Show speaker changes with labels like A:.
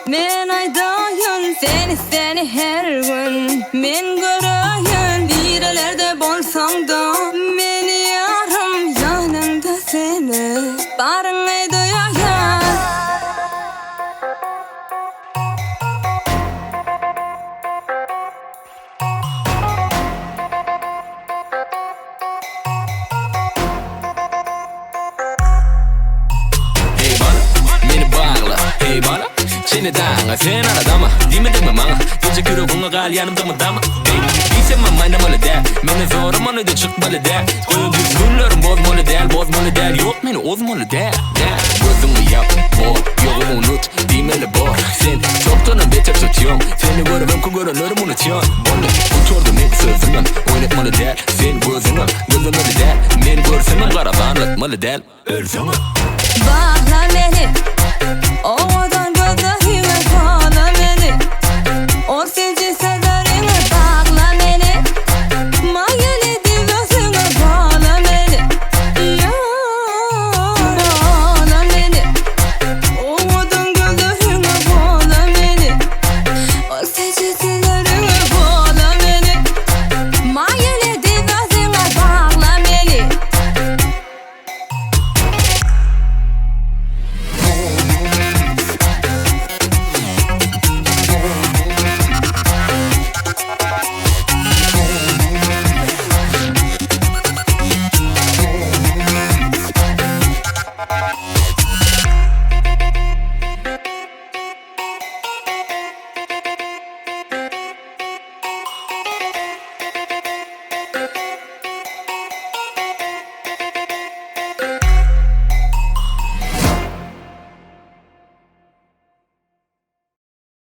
A: Men aydayın seni her gün. Men görayın birelerde bolsam da. Meni yarım yanımda seni barın aydayın.
B: Meni Bagla, hey bana Seni dağına sen aradama Dime deme bana Gece kürüğüne kal yanımda mı dama Hey, bilsem maynamalı der Meni zorlamalı da çıkmalı der Gündüz günlerim bozmalı der Yok meni ozmalı der Gözümü yap, yolumu unut Dimeli bor, sen çoktanın beter tutuyorsun Seni görürüm ki görünürüm unutuyorsun Bana uçurdum hep sözümden Oynatmalı der, sen gözümü der Meni görsem karavan atmalı der Ölsene
A: Bagla meni